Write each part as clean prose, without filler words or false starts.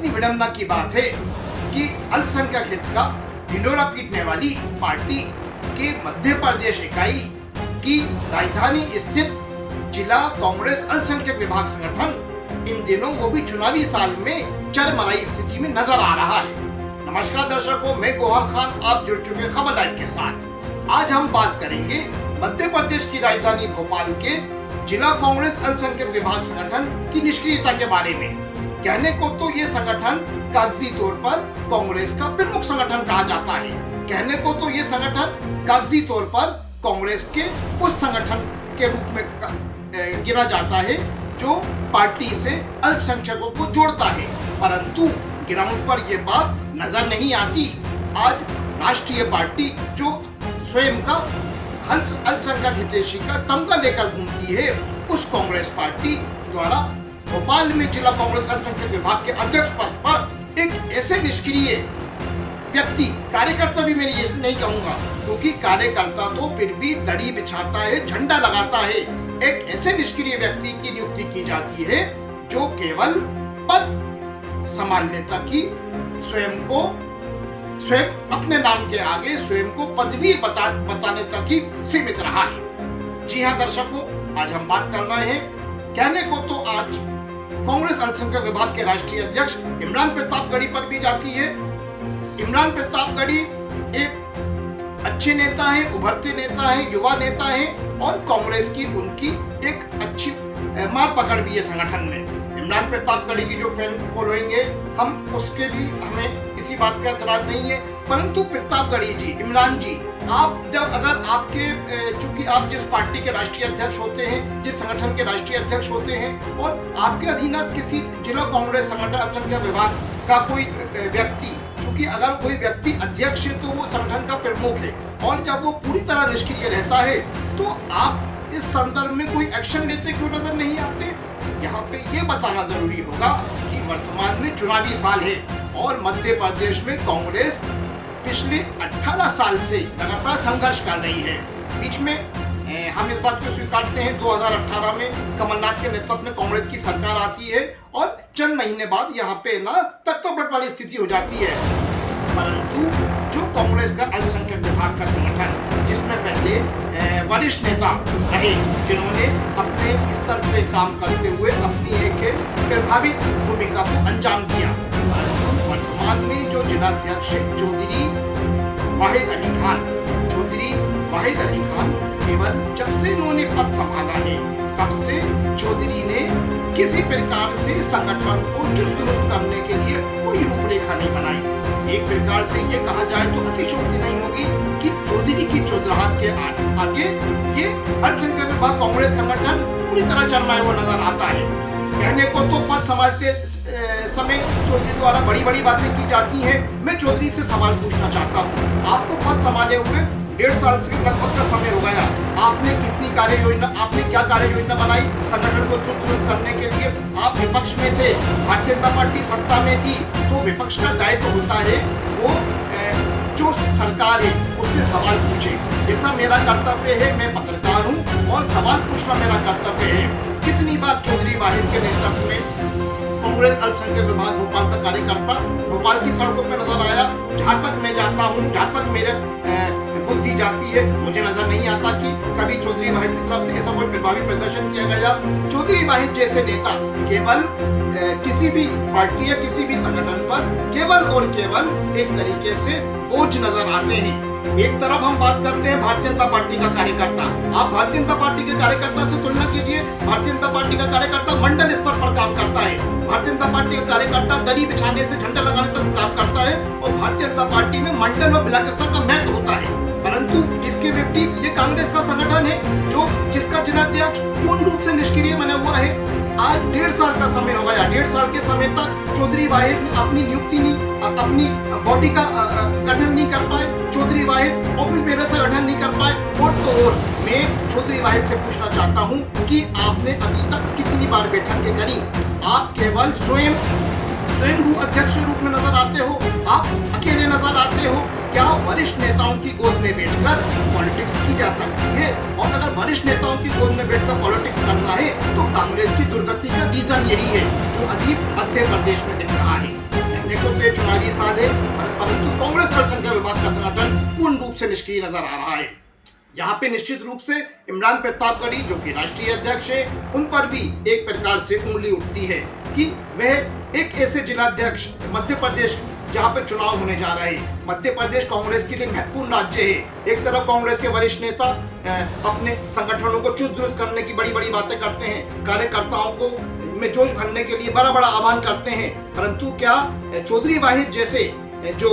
कितनी विडंबना की बात है कि अल्पसंख्यक हित का ढिंढोरा पीटने वाली पार्टी के मध्य प्रदेश इकाई की राजधानी स्थित जिला कांग्रेस अल्पसंख्यक विभाग संगठन इन दिनों वो भी चुनावी साल में चरमराई स्थिति में नजर आ रहा है। नमस्कार दर्शकों, मैं गौहर खान, आप जुड़ चुके हैं खबर लाइव के साथ। आज हम बात करेंगे मध्य प्रदेश की राजधानी भोपाल के जिला कांग्रेस अल्पसंख्यक विभाग संगठन की निष्क्रियता के बारे में। कहने को तो ये संगठन कागजी तौर पर कांग्रेस का प्रमुख संगठन कहा जाता है। कहने को तो ये संगठन कागजी तौर पर कांग्रेस के उस संगठन के रूप में गिना जाता है जो पार्टी से अल्पसंख्यकों को जोड़ता है, परंतु ग्राउंड पर यह बात नजर नहीं आती। आज राष्ट्रीय पार्टी जो स्वयं का अल्पसंख्यक हितैषी का तमगा लेकर घूमती है, उस कांग्रेस पार्टी द्वारा भोपाल में जिला कांग्रेस अल्पसंख्यक विभाग के अध्यक्ष पद पर एक ऐसे निष्क्रिय व्यक्ति, कार्यकर्ता भी मैं ये नहीं कहूंगा क्योंकि कार्यकर्ता तो फिर भी दड़ी बिछाता है, झंडा लगाता है, एक ऐसे निष्क्रिय व्यक्ति की नियुक्ति की जाती है जो केवल पद संभालने तक ही स्वयं अपने नाम के आगे स्वयं को पदवीर बताने तक ही सीमित रहा है। जी हाँ दर्शकों, आज हम बात कर रहे हैं, कहने को तो आज कांग्रेस अल्पसंख्यक विभाग के राष्ट्रीय अध्यक्ष इमरान प्रतापगढ़ी पर भी जाती है। इमरान प्रतापगढ़ी एक अच्छे नेता है, उभरते नेता है, युवा नेता है और कांग्रेस की उनकी एक अच्छी मार पकड़ भी है संगठन में। इमरान प्रतापगढ़ी की जो फैन फॉलोइंग है, हम उसके भी हमें किसी बात का एतराज नहीं है, परंतु प्रतापगढ़ी जी, इमरान जी, आप जब अगर आपके चूंकि आप जिस पार्टी के राष्ट्रीय अध्यक्ष होते हैं, जिस संगठन के राष्ट्रीय अध्यक्ष होते हैं और आपके अधीनस्थ किसी जिला कांग्रेस संगठन अल्पसंख्यक विभाग का कोई व्यक्ति, चूंकि अगर कोई व्यक्ति अध्यक्ष है तो वो संगठन का प्रमुख है और जब वो पूरी तरह निष्क्रिय रहता है तो आप इस संदर्भ में कोई एक्शन लेते क्यों नजर नहीं आते? यहाँ पे ये बताना जरूरी होगा कि वर्तमान में चुनावी साल है और मध्य प्रदेश में कांग्रेस पिछले 18 साल से लगातार संघर्ष कर रही है। बीच में हम इस बात को स्वीकारते हैं 2018 में कमलनाथ के नेतृत्व में कांग्रेस की सरकार आती है और चंद महीने बाद यहाँ पे ना तख्तापलट वाली स्थिति हो जाती है, परंतु जो कांग्रेस का अल्पसंख्यक विभाग का संगठन जिसमें पहले वरिष्ठ नेता रहे जिन्होंने अपने स्तर पे काम करते हुए अपनी एक प्रभावित भूमिका को अंजाम दिया, वर्तमान में जो जिलाध्यक्ष चौधरी वाहिद अली खान केवल जब से उन्होंने पद संभाला है तब से चौधरी ने किसी प्रकार से संगठन को चुस्त दुरुस्त करने के लिए कोई रूपरेखा नहीं बनाई। एक प्रकार से ये कहा जाए तो अतिशयोक्ति नहीं होगी कि चौधरी की चौधराहट के आगे ये अल्पसंख्यक विभाग कांग्रेस संगठन पूरी तरह चरमाया हुआ नजर आता है। कहने को तो पद संभालते समय चौधरी द्वारा बड़ी बड़ी बातें की जाती हैं। मैं चौधरी से सवाल पूछना चाहता हूँ, आपको पद संभाले हुए 1.5 साल से लगभग का समय हो गया, आपने कितनी कार्य योजना, आपने क्या कार्य योजना बनाई संगठन को चुस्त दुरुस्त करने के लिए? आप विपक्ष में थे, भारतीय जनता पार्टी सत्ता में थी, तो विपक्ष का दायित्व होता है वो जो सरकार है उससे सवाल पूछे। जैसा मेरा कर्तव्य है, मैं पत्रकार हूँ और सवाल पूछना मेरा कर्तव्य है। कितनी बार चौधरी वाहिद के नेतृत्व में कांग्रेस अल्पसंख्यक विभाग भोपाल का कार्यकर्ता भोपाल की सड़कों पर नजर आया? जहाँ तक मैं जाता हूँ, जहाँ तक मेरे बुद्धि जाती है, मुझे नजर नहीं आता कि कभी चौधरी वाहिद की तरफ से ऐसा कोई प्रभावी प्रदर्शन किया गया। चौधरी वाहिद जैसे नेता केवल किसी भी पार्टी या किसी भी संगठन पर केवल और केवल एक तरीके से बोझ नजर आते हैं। एक तरफ हम बात करते हैं भारतीय जनता पार्टी का कार्यकर्ता, आप भारतीय जनता पार्टी के कार्यकर्ता से तुलना कीजिए। भारतीय जनता पार्टी का कार्यकर्ता मंडल स्तर पर काम करता है, भारतीय जनता पार्टी का कार्यकर्ता दरी बिछाने से झंडा लगाने तक काम करता है और भारतीय जनता पार्टी में मंडल और ब्लॉक स्तर का महत्व होता है। परंतु इसके विपरीत ये कांग्रेस का संगठन है जो जिसका जिलाध्यक्ष पूर्ण रूप से निष्क्रिय बना हुआ है। आज 1.5 साल का समय हो गया, 1.5 साल के समय तक चौधरी वाहिद अपनी नियुक्ति नहीं, अपनी बॉडी का गठन नहीं कर पाए, चौधरी वाहिद ऑफिस बेरर से गठन नहीं कर पाए। और तो और मैं चौधरी वाहिद से पूछना चाहता हूं कि आपने अभी तक कितनी बार बैठकें करी? आप केवल स्वयं अध्यक्ष के रूप में नजर आते हो, आप अकेले नजर आते हो। क्या वरिष्ठ नेताओं की गोद में बैठकर पॉलिटिक्स की जा सकती है? और अगर वरिष्ठ नेताओं की गोद में बैठकर पॉलिटिक्स करना है तो कांग्रेस की दुर्गति का रीजन यही है जो अभी मध्य प्रदेश में दिख रहा है। साल है, परंतु कांग्रेस अल्पसंख्यक विभाग का संगठन पूर्ण रूप से निष्क्रिय नजर आ रहा है। यहाँ पे निश्चित रूप से इमरान प्रतापगढ़ी जो कि राष्ट्रीय अध्यक्ष है, उन पर भी एक प्रकार से उंगली उठती है कि वह एक ऐसे जिलाध्यक्ष मध्य प्रदेश जहाँ पे चुनाव होने जा रहे हैं। मध्य प्रदेश कांग्रेस के लिए महत्वपूर्ण राज्य है। एक तरफ कांग्रेस के वरिष्ठ नेता अपने संगठनों को चुस्त दुरुस्त करने की बड़ी बड़ी बातें करते हैं, कार्यकर्ताओं को में जोश भरने के लिए बड़ा बड़ा आह्वान करते हैं, परंतु क्या चौधरी वाहिद जैसे जो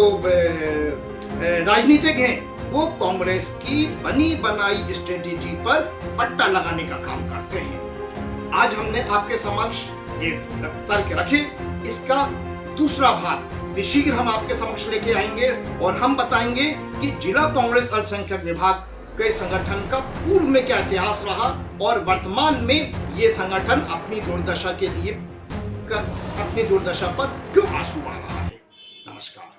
राजनीतिक हैं वो कांग्रेस की बनी बनाई स्ट्रेटेजी पर पट्टा लगाने का काम करते हैं। आज हमने आपके समक्ष ये तर्क रखे, इसका दूसरा भाग भी शीघ्र हम आपके समक्ष लेके आएंगे और हम बताएंगे कि जिला कांग्रेस अल्पसंख्यक विभाग के संगठन का पूर्व में क्या इतिहास रहा और वर्तमान में ये संगठन अपनी दुर्दशा के लिए अपनी दुर्दशा पर क्यों आंसू बहा रहा है। नमस्कार।